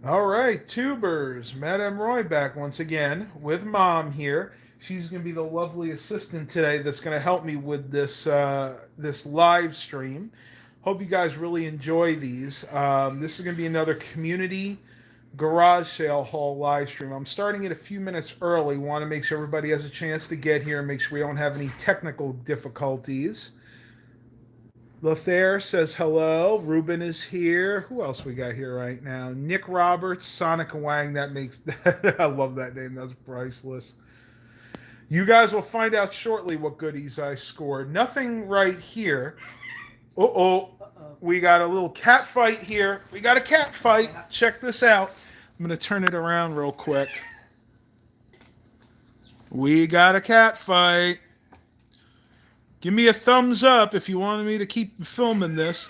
All right, tubers. Madame Roy back once again with Mom here. She's going to be the lovely assistant today that's going to help me with this live stream. Hope you guys really enjoy these. This is going to be another community garage sale haul live stream. I'm starting it a few minutes early. Want to make sure everybody has a chance to get here and make sure we don't have any technical difficulties. Lothair says hello. Ruben is here. Who else we got here right now? Nick Roberts, Sonic and Wang. That makes I love that name. That's priceless. You guys will find out shortly what goodies I scored. Nothing right here. Uh-oh. We got a little cat fight here. We got a cat fight. Check this out. I'm going to turn it around real quick. We got a cat fight. Give me a thumbs up if you wanted me to keep filming this.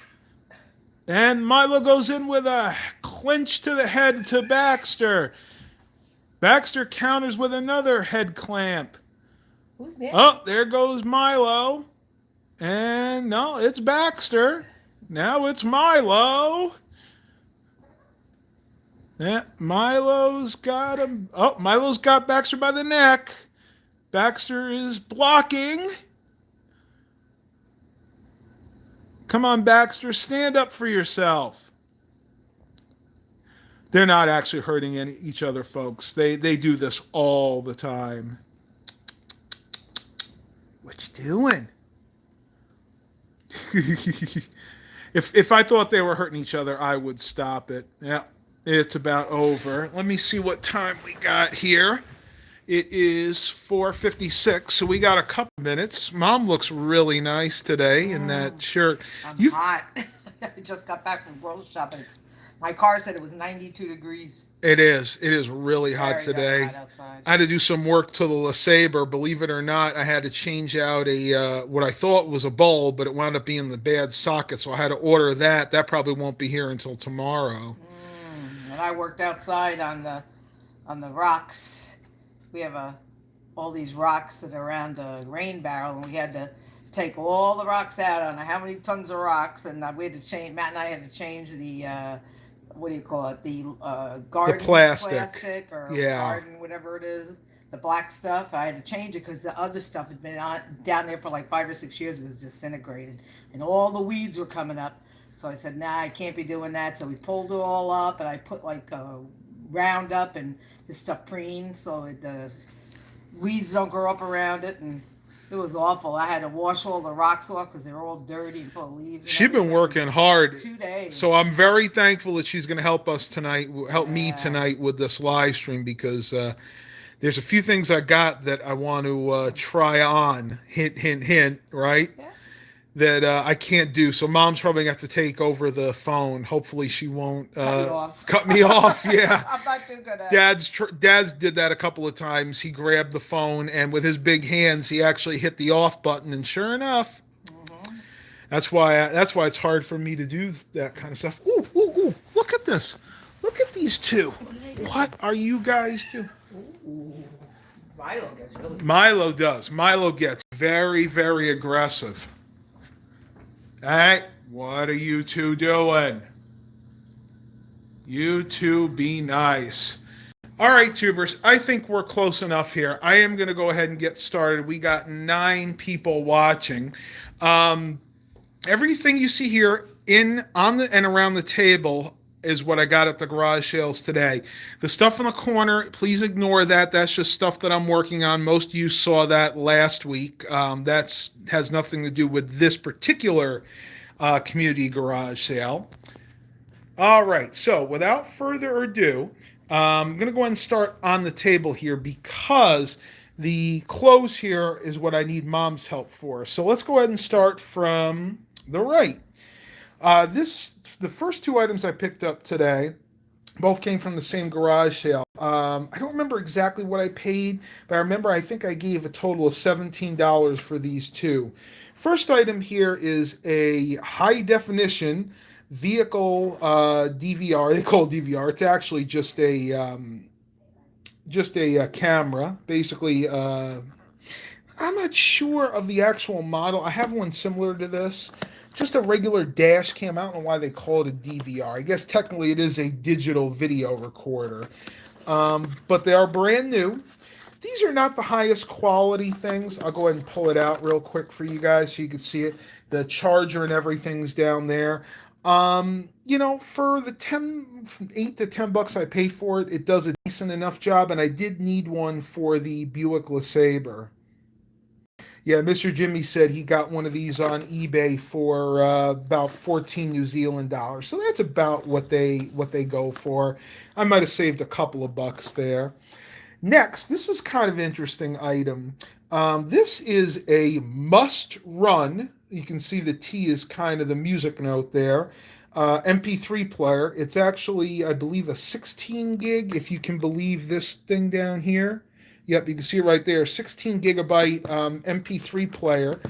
And Milo goes in with a clinch to the head to Baxter. Baxter counters with another head clamp. Who's Mary? Oh, there goes Milo. And no, it's Baxter. Now it's Milo. Yeah, Milo's got him. Oh, Milo's got Baxter by the neck. Baxter is blocking. Come on, Baxter, stand up for yourself. They're not actually hurting each other, folks. They do this all the time. What you doing? if I thought they were hurting each other, I would stop it. Yeah, it's about over. Let me see what time we got here. It is 4:56, so we got a couple minutes. Mom looks really nice today in that shirt. I'm You, hot. I just got back from grocery shopping. My car said it was 92 degrees. it is. It is really hot Very, today. very hot outside. I had to do some work to the LeSabre. Believe it or not, I had to change out a what I thought was a bulb, but it wound up being the bad socket. So I had to order that. That probably won't be here until tomorrow. And I worked outside on the rocks. We have all these rocks that are around the rain barrel, and we had to take all the rocks out. I don't know how many tons of rocks, and we had to change. Matt and I had to change the what do you call it? The garden Plastic. or Yeah. garden, whatever it is. The black stuff. I had to change it because the other stuff had been down there for like 5 or 6 years. It was disintegrated, and all the weeds were coming up. So I said, "Nah, I can't be doing that." So we pulled it all up, and I put like Roundup and this stuff preen so the weeds don't grow up around it, and it was awful. I had to wash all the rocks off because they were all dirty and full of leaves. And She's been everything. working hard. 2 days. So I'm very thankful that she's going to help us tonight, help me Yeah. tonight with this live stream because there's a few things I got that I want to try on. Hint, hint, hint. Right? Yeah. That I can't do. So mom's probably got to take over the phone. Hopefully she won't Cut you off. cut me off. Yeah. I'm not too good at it. Dad's did that a couple of times. He grabbed the phone and with his big hands he actually hit the off button and sure enough, that's why it's hard for me to do that kind of stuff. Ooh, ooh, ooh. Look at this. Look at these two. What are you guys doing? Milo gets really. Milo does. Milo gets very, very aggressive. Hey, what are you two doing? You two be nice. All right, tubers, I think we're close enough here. I am going to go ahead and get started. We got 9 people watching. Everything you see here on the and around the table is what I got at the garage sales today. The stuff in the corner, please ignore that. That's just stuff that I'm working on. Most of you saw that last week. That's has nothing to do with this particular community garage sale. All right, so without further ado, I'm going to go ahead and start on the table here because the clothes here is what I need mom's help for. So let's go ahead and start from the right. The first 2 items I picked up today both came from the same garage sale. I don't remember exactly what I paid, but I remember I think I gave a total of $17 for these two. First item here is a high definition vehicle DVR. They call it DVR. It's actually just a camera. Basically, I'm not sure of the actual model. I have one similar to this. just a regular dash cam. I don't know why they call it a DVR. I guess technically it is a digital video recorder. But they are brand new. These are not the highest quality things. I'll go ahead and pull it out real quick for you guys so you can see it. The charger and everything's down there. For the 8 to 10 bucks I paid for it, it does a decent enough job, and I did need one for the Buick LeSabre. Yeah, Mr. Jimmy said he got one of these on eBay for about 14 New Zealand dollars. So that's about what they go for. I might have saved a couple of bucks there. Next, this is kind of interesting item. This is a must run. You can see the T is kind of the music note there. MP3 player. It's actually, I believe, a 16 gig, if you can believe this thing down here. Yep, you can see it right there. 16 gigabyte MP3 player.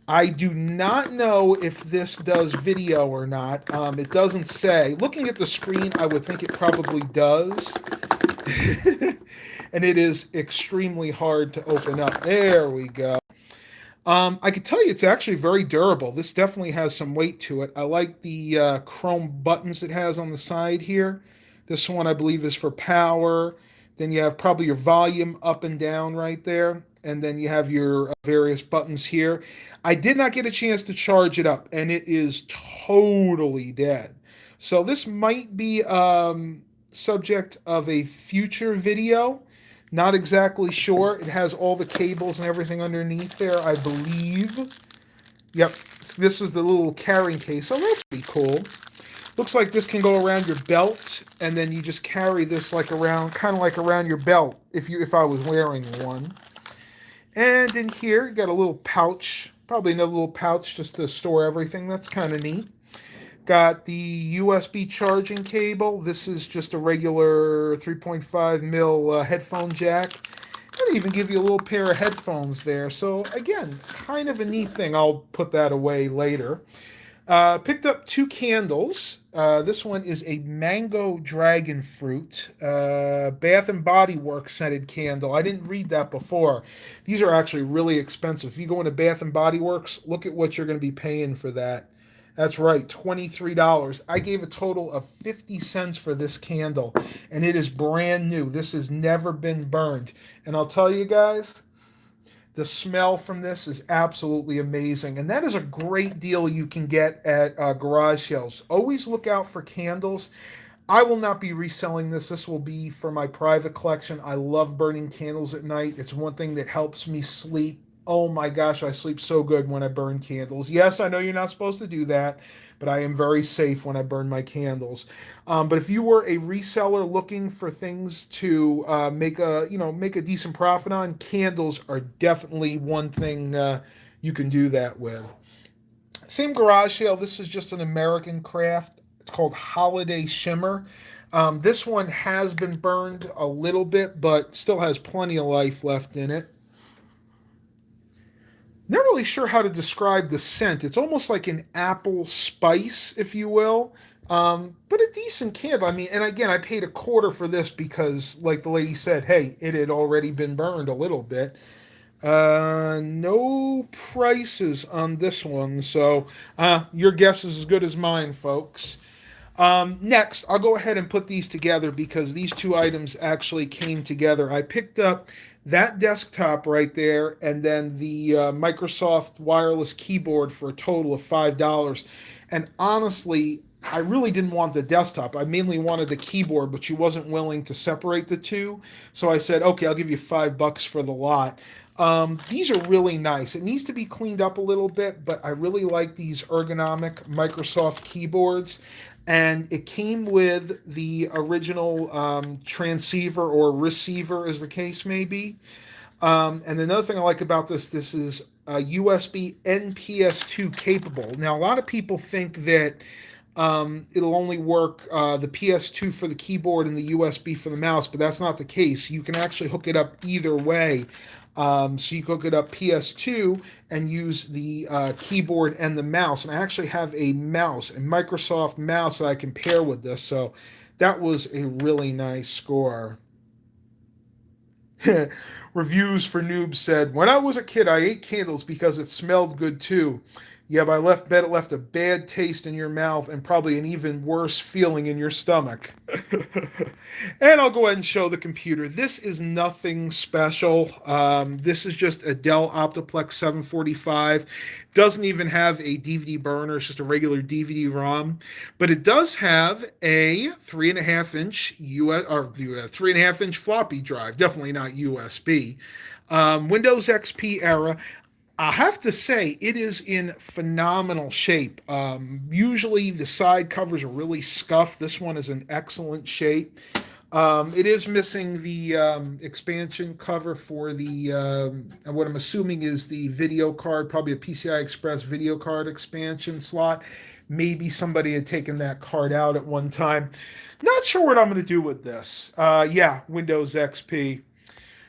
I do not know if this does video or not. It doesn't say. Looking at the screen, I would think it probably does. And it is extremely hard to open up. There we go. I can tell you it's actually very durable. This definitely has some weight to it. I like the chrome buttons it has on the side here. This one, I believe, is for power. Then you have probably your volume up and down right there. And then you have your various buttons here. I did not get a chance to charge it up, and it is totally dead. So this might be subject of a future video. Not exactly sure. It has all the cables and everything underneath there, I believe. Yep, this is the little carrying case. So that's pretty cool. Looks like this can go around your belt, and then you just carry this like around, kind of like around your belt if I was wearing one. And in here, you got a little pouch, probably another little pouch just to store everything. That's kind of neat. Got the USB charging cable. This is just a regular 3.5 mil headphone jack. And even give you a little pair of headphones there. So again, kind of a neat thing. I'll put that away later. Picked up 2 candles. This one is a mango dragon fruit Bath and Body Works scented candle. I didn't read that before. These are actually really expensive. If you go into Bath and Body Works, look at what you're going to be paying for that. That's right, $23. I gave a total of 50 cents for this candle, and it is brand new. This has never been burned. And I'll tell you guys, the smell from this is absolutely amazing. And that is a great deal you can get at garage sales. Always look out for candles. I will not be reselling this. This will be for my private collection. I love burning candles at night. It's one thing that helps me sleep. Oh my gosh, I sleep so good when I burn candles. Yes, I know you're not supposed to do that, but I am very safe when I burn my candles. But if you were a reseller looking for things to make a decent profit on, candles are definitely one thing you can do that with. Same garage sale. This is just an American craft. It's called Holiday Shimmer. This one has been burned a little bit, but still has plenty of life left in it. Not really sure how to describe the scent. It's almost like an apple spice, if you will. But a decent candle. I mean, and again, I paid $0.25 for this because, like the lady said, hey, it had already been burned a little bit. No prices on this one, so your guess is as good as mine, folks. Next, I'll go ahead and put these together because these 2 items actually came together. I picked up that desktop right there and then the Microsoft wireless keyboard for a total of $5. And honestly, I really didn't want the desktop. I mainly wanted the keyboard, but she wasn't willing to separate the two. So I said, okay, I'll give you $5 for the lot. These are really nice. It needs to be cleaned up a little bit, but I really like these ergonomic Microsoft keyboards. And it came with the original transceiver or receiver, as the case may be. And another thing I like about this is USB NPS2 capable. Now, a lot of people think that it'll only work the PS2 for the keyboard and the USB for the mouse, but that's not the case. You can actually hook it up either way. So you can hook it up PS2 and use the keyboard and the mouse. And I actually have a Microsoft mouse that I can pair with this. So that was a really nice score. Reviews for Noobs said, when I was a kid, I ate candles because it smelled good too. Yeah, but bet it left a bad taste in your mouth and probably an even worse feeling in your stomach. And I'll go ahead and show the computer. This is nothing special. This is just a Dell Optiplex 745. Doesn't even have a DVD burner. It's just a regular DVD-ROM, but it does have a 3.5 inch US or 3.5 inch floppy drive. Definitely not USB. Windows XP era. I have to say, it is in phenomenal shape. Usually, the side covers are really scuffed. This one is in excellent shape. It is missing the expansion cover for the what I'm assuming is the video card, probably a PCI Express video card expansion slot. Maybe somebody had taken that card out at one time. Not sure what I'm going to do with this. Yeah, Windows XP.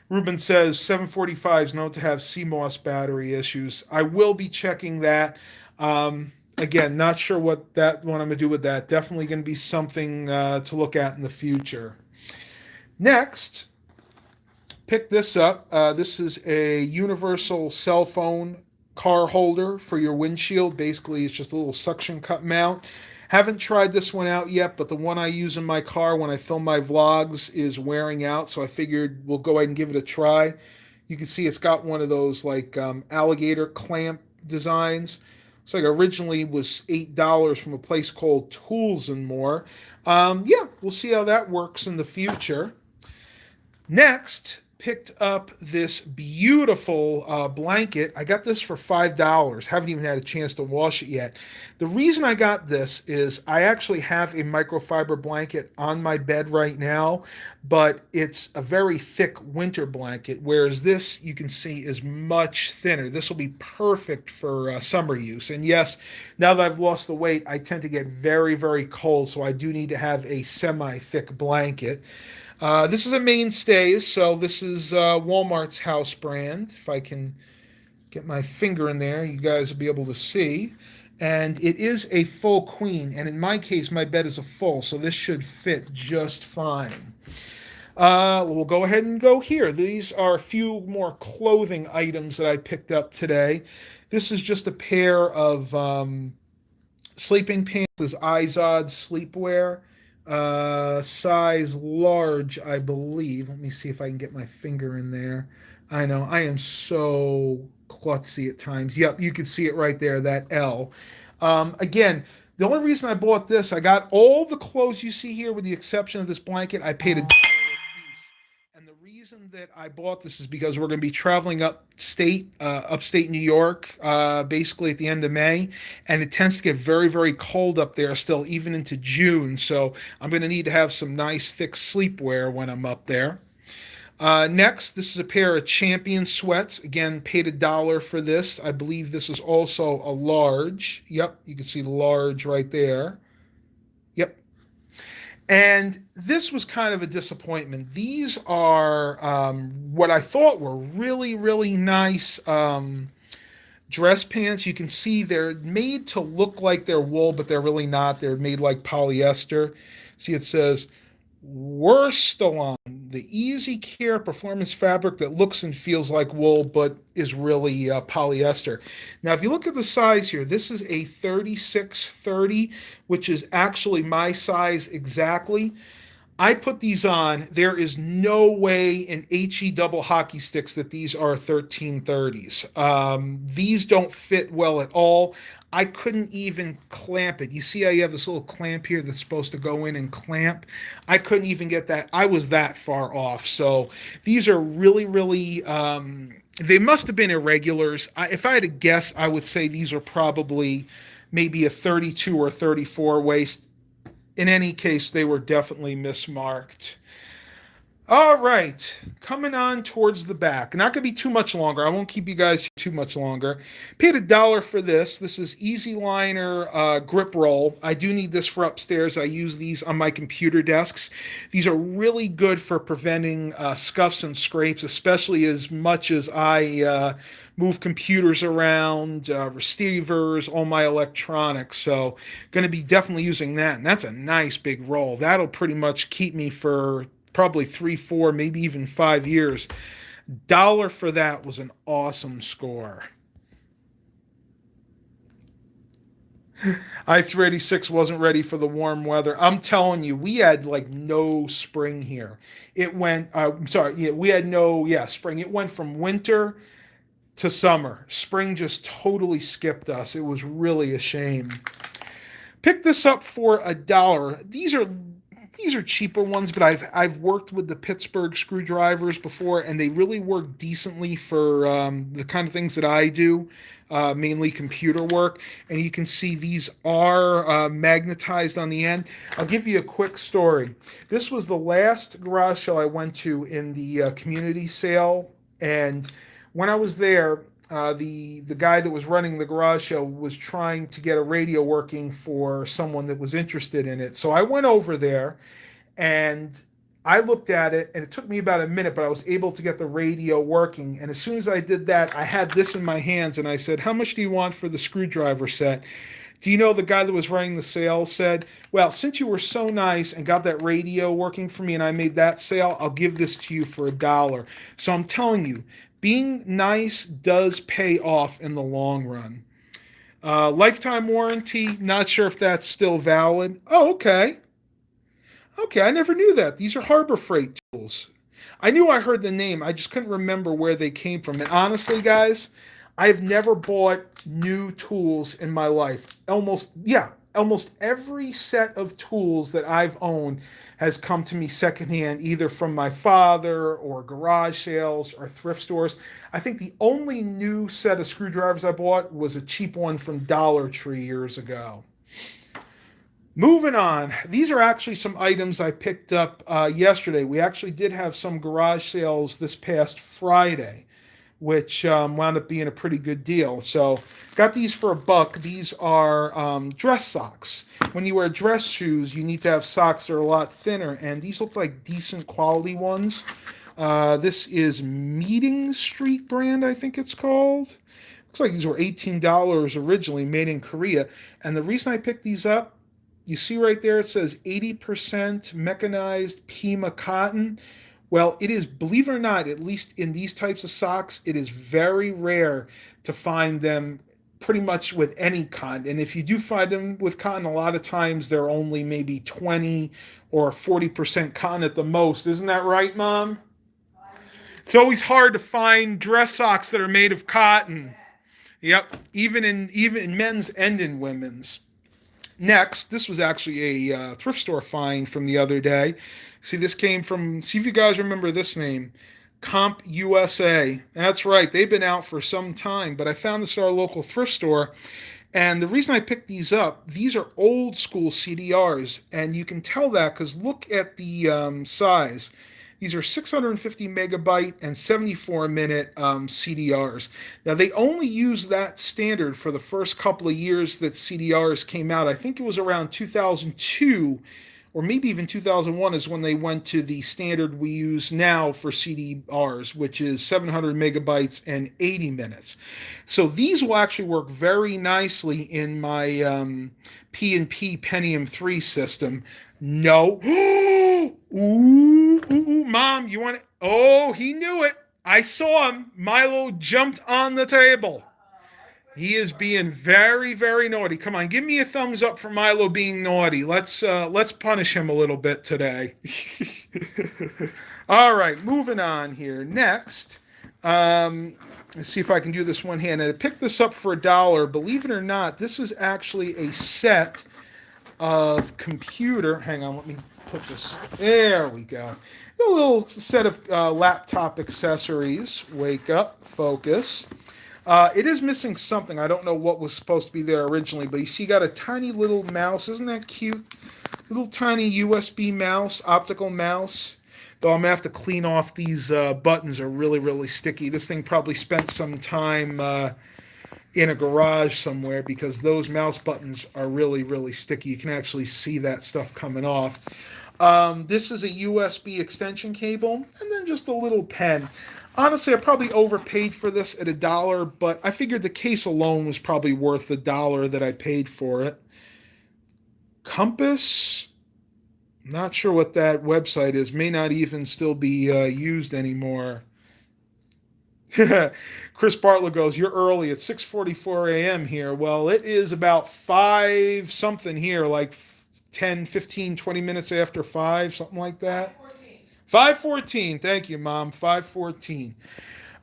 Ruben says 745 is known to have CMOS battery issues. I will be checking that. Again, not sure what I'm going to do with that. Definitely going to be something to look at in the future. Next, pick this up. This is a universal cell phone car holder for your windshield. Basically, it's just a little suction cup mount. Haven't tried this one out yet, but the one I use in my car when I film my vlogs is wearing out, so I figured we'll go ahead and give it a try. You can see it's got one of those like alligator clamp designs. It's like originally was $8 from a place called Tools and More. Yeah, we'll see how that works in the future. Next, picked up this beautiful blanket. I got this for $5. Haven't even had a chance to wash it yet. The reason I got this is I actually have a microfiber blanket on my bed right now, but it's a very thick winter blanket, whereas this, you can see, is much thinner. This will be perfect for summer use. And yes, now that I've lost the weight, I tend to get very, very cold, so I do need to have a semi-thick blanket. This is a mainstay, so this is Walmart's house brand. If I can get my finger in there, you guys will be able to see. And it is a full queen, and in my case, my bed is a full, so this should fit just fine. We'll go ahead and go here. These are a few more clothing items that I picked up today. This is just a pair of sleeping pants. This is Izod sleepwear. Size large, I believe. Let me see if I can get my finger in there. I know I am so klutzy at times. Yep, you can see it right there, that L. Again, the only reason I bought this, I got all the clothes you see here with the exception of this blanket. I paid a and the reason that I bought this is because we're going to be traveling upstate New York, basically at the end of May, and it tends to get very, very cold up there still, even into June. So I'm going to need to have some nice thick sleepwear when I'm up there. Next, this is a pair of Champion sweats. Again, paid $1 for this. I believe this is also a large. Yep, you can see large right there. Yep. And this was kind of a disappointment. These are what I thought were really, really nice dress pants. You can see they're made to look like they're wool, but they're really not. They're made like polyester. See, it says Worstalon, the easy care performance fabric that looks and feels like wool, but is really polyester. Now, if you look at the size here, this is a 36-30, which is actually my size exactly. I put these on. There is no way in HE double hockey sticks that these are 1330s. These don't fit well at all. I couldn't even clamp it. You see how you have this little clamp here that's supposed to go in and clamp? I couldn't even get that. I was that far off. So these are really, really, they must have been irregulars. If I had to guess, I would say these are probably maybe a 32 or 34 waist. In any case, they were definitely mismarked. All right, coming on towards the back. Not going to be too much longer. I won't keep you guys too much longer. Paid $1 for this. This is Easy Liner grip roll. I do need this for upstairs. I use these on my computer desks. These are really good for preventing scuffs and scrapes, especially as much as I move computers around, receivers, all my electronics. So going to be definitely using that. And that's a nice big roll. That'll pretty much keep me for probably 3, 4, maybe even 5 years. $1 for that was an awesome score. I-386 wasn't ready for the warm weather. I'm telling you, we had like no spring here. It went, I'm sorry, yeah, we had no, yeah, spring. It went from winter to summer. Spring just totally skipped us. It was really a shame. Pick this up for $1. These are cheaper ones, but I've worked with the Pittsburgh screwdrivers before, and they really work decently for the kind of things that I do, mainly computer work. And you can see these are magnetized on the end. I'll give you a quick story. This was the last garage show I went to in the community sale, and when I was there, the guy that was running the garage show was trying to get a radio working for someone that was interested in it. So I went over there and I looked at it, and it took me about a minute, but I was able to get the radio working. And as soon as I did that, I had this in my hands, and I said, "How much do you want for the screwdriver set?" Do you know the guy that was running the sale said, "Well, since you were so nice and got that radio working for me and I made that sale, I'll give this to you for $1." So I'm telling you, being nice does pay off in the long run. Lifetime warranty, not sure if that's still valid. Oh, okay. Okay, I never knew that. These are Harbor Freight tools. I knew I heard the name, I just couldn't remember where they came from. And honestly, guys, I've never bought new tools in my life. Almost every set of tools that I've owned has come to me secondhand, either from my father or garage sales or thrift stores. I think the only new set of screwdrivers I bought was a cheap one from Dollar Tree years ago. Moving on, these are actually some items I picked up yesterday. We actually did have some garage sales this past Friday, which wound up being a pretty good deal. So, got these for $1. These are dress socks. When you wear dress shoes, you need to have socks that are a lot thinner, and these look like decent quality ones. This is Meeting Street brand, I think it's called. Looks like these were $18 originally, made in Korea. And the reason I picked these up, you see right there, it says 80% mechanized Pima cotton. Well, it is, believe it or not, at least in these types of socks, it is very rare to find them pretty much with any cotton. And if you do find them with cotton, a lot of times they're only maybe 20 or 40% cotton at the most. Isn't that right, Mom? It's always hard to find dress socks that are made of cotton. Yep, even in men's and in women's. Next, this was actually a thrift store find from the other day. See, this came from, see if you guys remember this name, Comp USA. That's right, they've been out for some time, but I found this at our local thrift store. And the reason I picked these up, these are old school CDRs, and you can tell that because look at the size. These are 650 megabyte and 74-minute CDRs. Now, they only use that standard for the first couple of years that CDRs came out. I think it was around 2002 or maybe even 2001 is when they went to the standard we use now for CDRs, which is 700 megabytes and 80 minutes. So these will actually work very nicely in my P&P Pentium 3 system. No. Ooh, Mom, you want it? Oh, he knew it. I saw him. Milo jumped on the table. He is being very, very naughty. Come on, give me a thumbs up for Milo being naughty. Let's punish him a little bit today. All right, moving on here. Next, let's see if I can do this one handed. I picked this up for $1. Believe it or not, this is actually a set of computer. Hang on, let me put this. There we go. A little set of laptop accessories. Wake up, focus. It is missing something. I don't know what was supposed to be there originally, but you see, you got a tiny little mouse. Isn't that cute? Little tiny USB mouse, optical mouse. Though I'm gonna have to clean off these buttons. Are really, really sticky. This thing probably spent some time in a garage somewhere because those mouse buttons are really, really sticky. You can actually see that stuff coming off. This is a USB extension cable, and then just a little pen. Honestly, I probably overpaid for this at $1, but I figured the case alone was probably worth $1 that I paid for it. Compass, not sure what that website is. May not even still be used anymore. Chris Bartlett goes, "You're early. It's 6:44 a.m. here." Well, it is about 5 something here, like 10, 15, 20 minutes after 5, something like that. 5:14. Thank you, Mom. 5:14.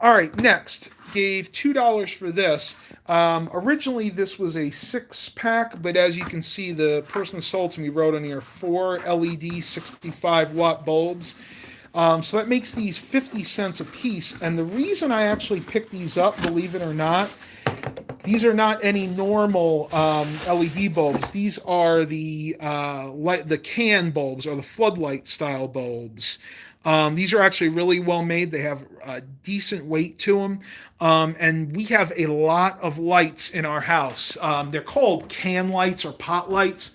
All right, next. Gave $2 for this. Originally, this was a 6 pack, but as you can see, the person that sold to me wrote on here 4 LED 65-watt bulbs. So that makes these 50 cents a piece. And the reason I actually picked these up, believe it or not, these are not any normal LED bulbs. These are the the can bulbs or the floodlight style bulbs. These are actually really well made. They have a decent weight to them. And we have a lot of lights in our house. They're called can lights or pot lights.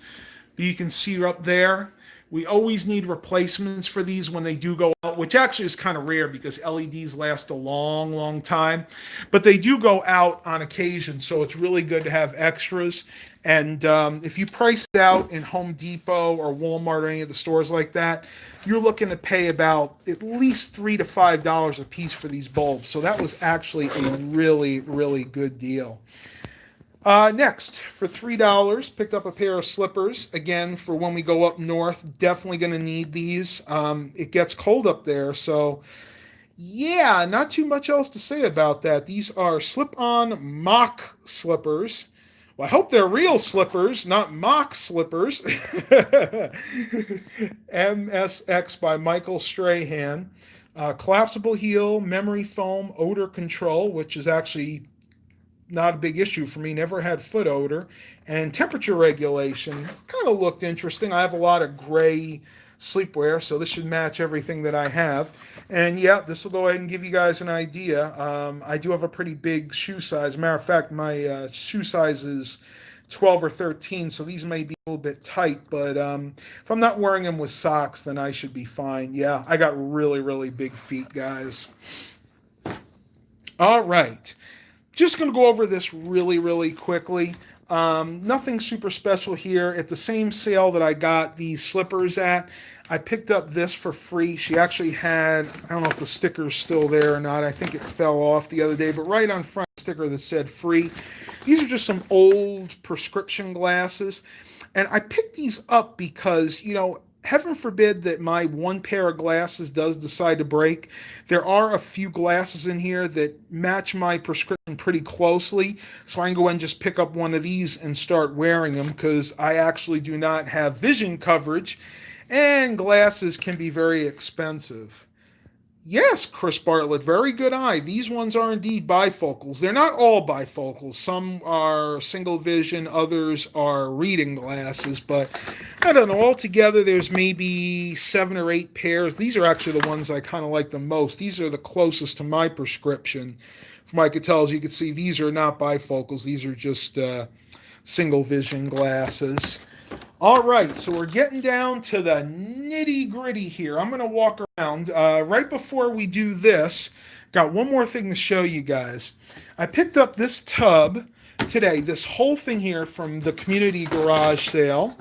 You can see up there. We always need replacements for these when they do go out, which actually is kind of rare because LEDs last a long, long time. But they do go out on occasion, so it's really good to have extras. And if you price it out in Home Depot or Walmart or any of the stores like that, you're looking to pay about at least $3 to $5 a piece for these bulbs. So that was actually a really, really good deal. Next, for $3, picked up a pair of slippers. Again, for when we go up north, definitely going to need these. It gets cold up there, so yeah, not too much else to say about that. These are slip-on mock slippers. Well, I hope they're real slippers, not mock slippers. MSX by Michael Strahan. Collapsible heel, memory foam, odor control, which is actually not a big issue for me. Never had foot odor. And temperature regulation kind of looked interesting. I have a lot of gray sleepwear, so this should match everything that I have. And yeah, this will go ahead and give you guys an idea. I do have a pretty big shoe size. Matter of fact, my shoe size is 12 or 13, so these may be a little bit tight, but if I'm not wearing them with socks, then I should be fine. Yeah, I got really, really big feet, guys. All right. Just going to go over this really, really quickly. Nothing super special here. At the same sale that I got these slippers at, I picked up this for free. She actually had, I don't know if the sticker's still there or not. I think it fell off the other day, but right on front sticker that said free. These are just some old prescription glasses. And I picked these up because, heaven forbid that my one pair of glasses does decide to break. There are a few glasses in here that match my prescription pretty closely, so I can go ahead and just pick up one of these and start wearing them because I actually do not have vision coverage, and glasses can be very expensive. Yes, Chris Bartlett, very good eye. These ones are indeed bifocals. They're not all bifocals. Some are single vision, others are reading glasses, but I don't know. Altogether, there's maybe 7 or 8 pairs. These are actually the ones I kind of like the most. These are the closest to my prescription. From what I could tell, as you can see, these are not bifocals. These are just single vision glasses. All right, so we're getting down to the nitty gritty here. I'm going to walk around. Right before we do this, got one more thing to show you guys. I picked up this tub today, this whole thing here from the community garage sale.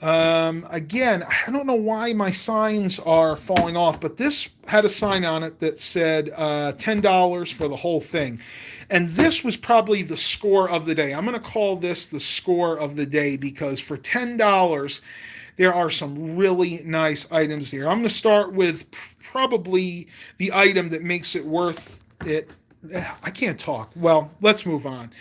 Again, I don't know why my signs are falling off, but this had a sign on it that said $10 for the whole thing. And this was probably the score of the day. I'm going to call this the score of the day because for $10, there are some really nice items here. I'm going to start with probably the item that makes it worth it. I can't talk. Well, let's move on.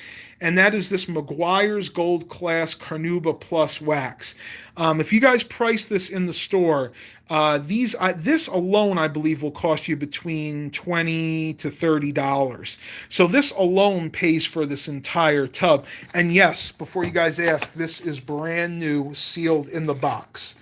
And that is this Meguiar's Gold Class Carnauba Plus Wax. If you guys price this in the store, this alone, I believe, will cost you between $20 to $30. So this alone pays for this entire tub. And yes, before you guys ask, this is brand new, sealed in the box.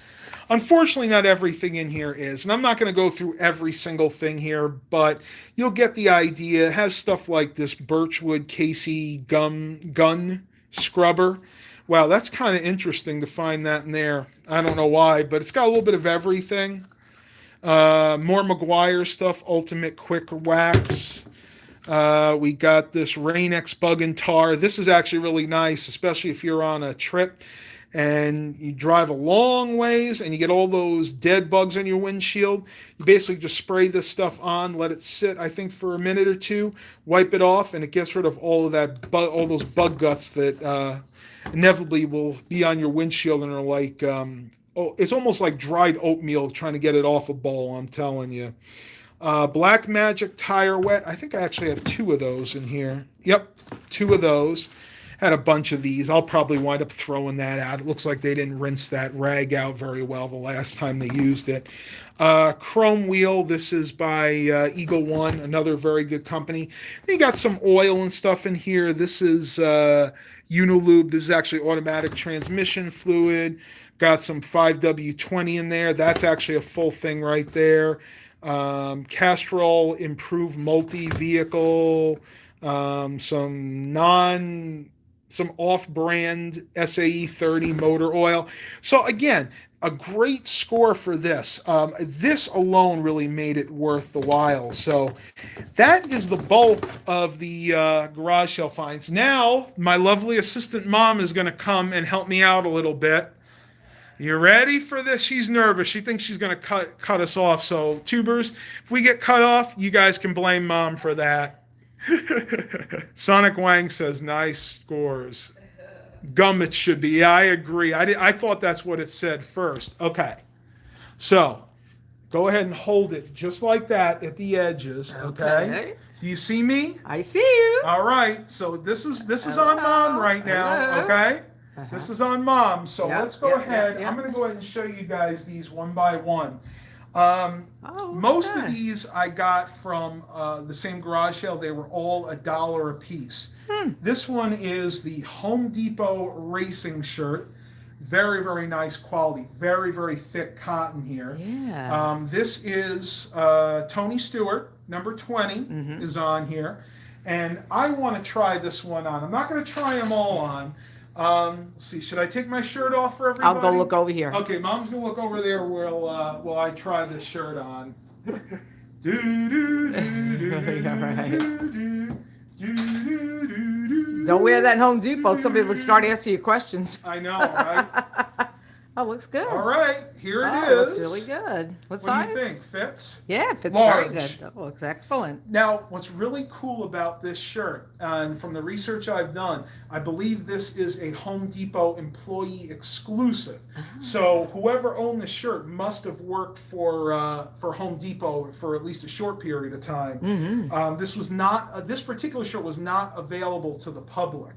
Unfortunately, not everything in here is, and I'm not going to go through every single thing here, but you'll get the idea. It has stuff like this Birchwood Casey gun scrubber. Wow, that's kind of interesting to find that in there. I don't know why, but it's got a little bit of everything. More Meguiar stuff, Ultimate Quick Wax. We got this Rain-X Bug and Tar. This is actually really nice, especially if you're on a trip and you drive a long ways and you get all those dead bugs on your windshield, you basically just spray this stuff on, let it sit, I think, for a minute or two, wipe it off, and it gets rid of all of that all those bug guts that inevitably will be on your windshield and are like, it's almost like dried oatmeal trying to get it off a bowl, I'm telling you. Black Magic Tire Wet. I think I actually have two of those in here. Yep, two of those. Had a bunch of these. I'll probably wind up throwing that out. It looks like they didn't rinse that rag out very well the last time they used it. Chrome Wheel. This is by Eagle One, another very good company. They got some oil and stuff in here. This is Unilube. This is actually automatic transmission fluid. Got some 5W20 in there. That's actually a full thing right there. Castrol Improved Multi-Vehicle. Some off-brand SAE 30 motor oil. So again, a great score for this. This alone really made it worth the while. So that is the bulk of the garage sale finds. Now, my lovely assistant mom is going to come and help me out a little bit. You ready for this? She's nervous. She thinks she's going to cut us off. So, tubers, if we get cut off, you guys can blame mom for that. Sonic Wang says, nice scores. Gummit should be. Yeah, I agree. I thought that's what it said first. Okay. So, go ahead and hold it just like that at the edges. Okay. Do you see me? I see you. All right. So, this is on mom right now. Okay. This is on mom. So let's go ahead. I'm going to go ahead and show you guys these one by one. Most of these I got from the same garage sale. They were all $1 a piece. This one is the Home Depot racing shirt. Very, very nice quality. Very, very thick cotton here. Yeah. This is Tony Stewart, number 20 is on here. And I want to try this one on. I'm not going to try them all on. Let's see, should I take my shirt off for everybody? I'll go look over here. Okay, mom's gonna look over there while I try this shirt on. Don't wear that Home Depot. Somebody will start asking you questions. I know, right? Oh, looks good. All right, here it is. Looks really good. What size? What do you think? Fits? Yeah, it fits Large. very good. That looks excellent. Now, what's really cool about this shirt, and from the research I've done, I believe this is a Home Depot employee exclusive. So whoever owned the shirt must have worked for Home Depot for at least a short period of time. This particular shirt was not available to the public.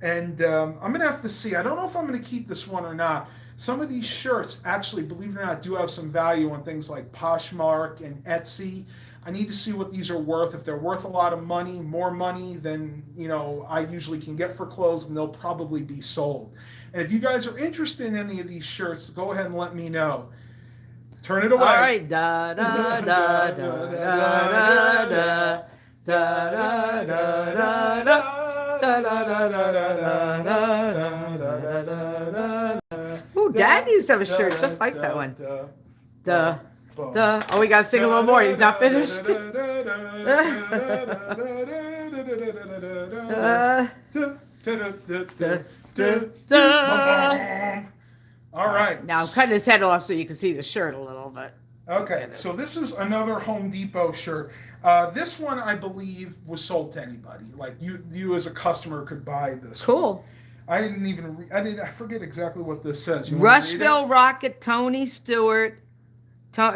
And I'm going to have to see. I don't know if I'm going to keep this one or not. Some of these shirts, actually, believe it or not, do have some value on things like Poshmark and Etsy. I need to see what these are worth. If they're worth a lot of money, more money than I usually can get for clothes, and they'll probably be sold. And if you guys are interested in any of these shirts, go ahead and let me know. Turn it away. All right. Da da da da da da da da da da da. Ooh, Dad used to have a shirt just like that one. Duh. Oh, we gotta sing a little more. He's not finished. All right. Now I'm cutting his head off so you can see the shirt a little bit. Okay, so this is another Home Depot shirt. This one, I believe, was sold to anybody. Like you as a customer could buy this. Cool. One. I didn't even. I forget exactly what this says. Rushville Rocket, Tony Stewart.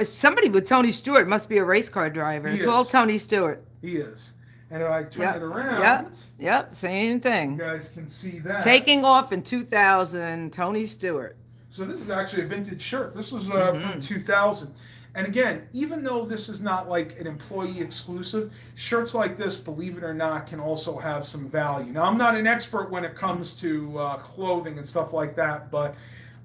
Somebody with Tony Stewart must be a race car driver. It's all Tony Stewart. He is. And if I turn it around. Yep. Same thing. You guys can see that. Taking off in 2000, Tony Stewart. So this is actually a vintage shirt. This was from 2000. And again, even though this is not like an employee exclusive, shirts like this, believe it or not, can also have some value. Now, I'm not an expert when it comes to clothing and stuff like that, but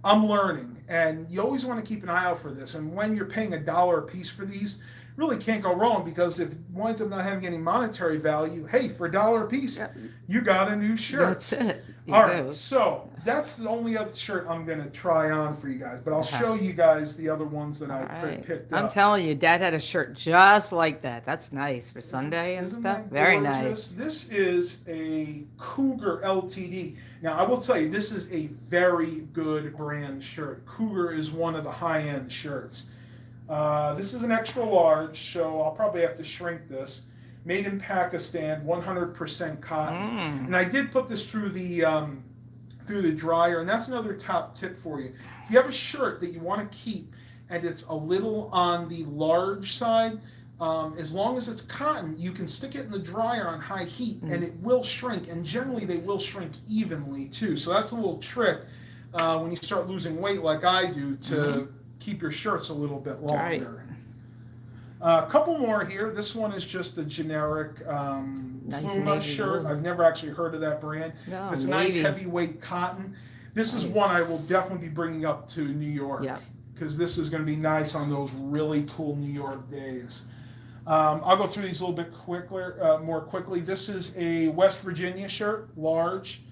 I'm learning. And you always want to keep an eye out for this. And when you're paying $1 a piece for these, really can't go wrong, because if it winds up not having any monetary value, hey, for $1 a piece, you got a new shirt. That's it. You All right, do. so that's the only other shirt I'm gonna try on for you guys, but I'll Okay. show you guys the other ones that All I right. picked I'm up. telling you, Dad had a shirt just like that. That's nice for Isn't, Sunday and isn't stuff. that Very gorgeous? nice. This is a Cougar LTD. Now, I will tell you, this is a very good brand shirt. Cougar is one of the high-end shirts. This is an extra large, so I'll probably have to shrink this. Made in Pakistan, 100% cotton. And I did put this through the dryer, and that's another top tip for you. If you have a shirt that you want to keep and it's a little on the large side, as long as it's cotton, you can stick it in the dryer on high heat and it will shrink, and generally they will shrink evenly too. So that's a little trick when you start losing weight like I do to keep your shirts a little bit longer. A couple more here. This one is just a generic Nice Puma navy shirt. blue. I've never actually heard of that brand. No, It's a nice navy. heavyweight cotton. This is Nice. one I will definitely be bringing up to New York Yeah. because this is going to be nice on those really cool New York days. I'll go through these a little bit more quickly. This is a West Virginia shirt, large.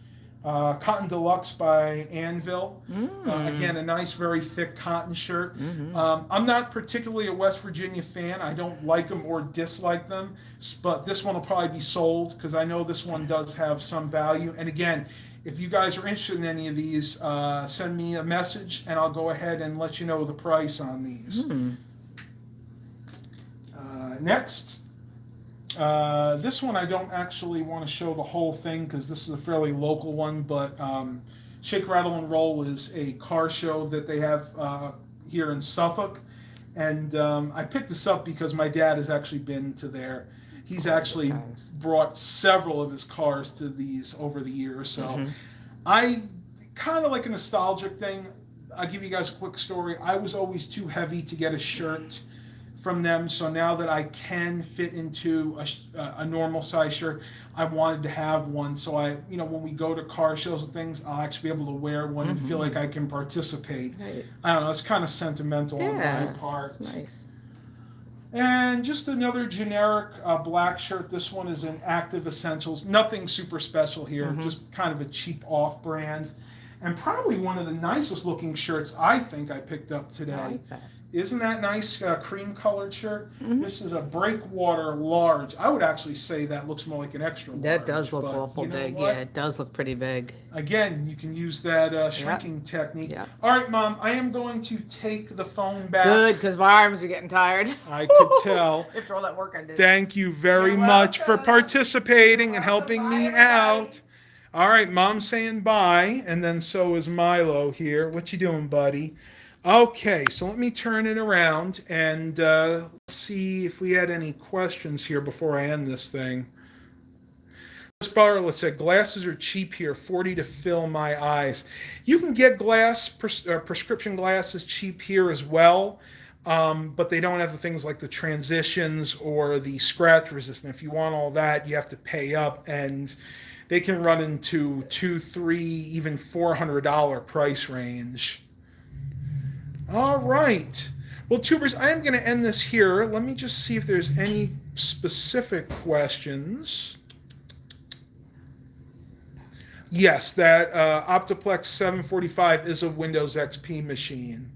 Cotton Deluxe by Anvil. Again, a nice, very thick cotton shirt. I'm not particularly a West Virginia fan. I don't like them or dislike them, but this one will probably be sold because I know this one does have some value. And again, if you guys are interested in any of these, send me a message and I'll go ahead and let you know the price on these. Next. This one I don't actually want to show the whole thing because this is a fairly local one, but Shake, Rattle, and Roll is a car show that they have here in Suffolk. And I picked this up because my dad has actually been to there. He's actually brought several of his cars to these over the years. So I kind of like a nostalgic thing. I'll give you guys a quick story. I was always too heavy to get a shirt from them, so now that I can fit into a normal size shirt, I wanted to have one. So when we go to car shows and things, I'll actually be able to wear one and feel like I can participate. Right. I don't know, it's kind of sentimental on my Yeah. part. It's nice. And just another generic black shirt. This one is in Active Essentials. Nothing super special here, just kind of a cheap off brand. And probably one of the nicest looking shirts I think I picked up today. I like that. Isn't that nice cream colored shirt? This is a Breakwater large. I would actually say that looks more like an extra large. That does look but awful you know big. what? Yeah, it does look pretty big. Again, you can use that shrinking technique. Yeah. All right, Mom, I am going to take the phone back. Good, because my arms are getting tired. I could tell. After all that work I did. Thank you very You're much for welcome. participating and You're welcome. helping Bye, me everybody. out. All right, Mom's saying bye, and then so is Milo here. What you doing, buddy? Okay, so let me turn it around and see if we had any questions here before I end this thing. Chris Bartlett said, glasses are cheap here, $40 to fill my eyes. You can get prescription glasses cheap here as well, but they don't have the things like the transitions or the scratch resistant. If you want all that, you have to pay up, and they can run into $200, $300, even $400 price range. All right. Well, Tubers, I am going to end this here. Let me just see if there's any specific questions. Yes, that Optiplex 745 is a Windows XP machine.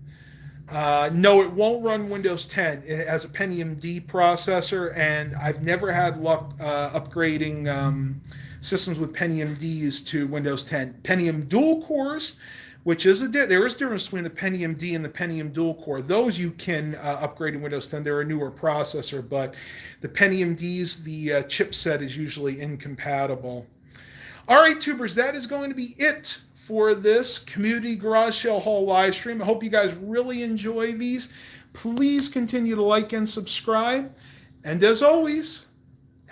No, it won't run Windows 10. It has a Pentium D processor, and I've never had luck upgrading systems with Pentium Ds to Windows 10. Pentium dual cores, which is there is a difference between the Pentium D and the Pentium dual core. Those you can upgrade in Windows 10. They're a newer processor, but the Pentium Ds, the chipset is usually incompatible. All right, Tubers, that is going to be it for this Community Garage Sale Haul live stream. I hope you guys really enjoy these. Please continue to like and subscribe. And as always,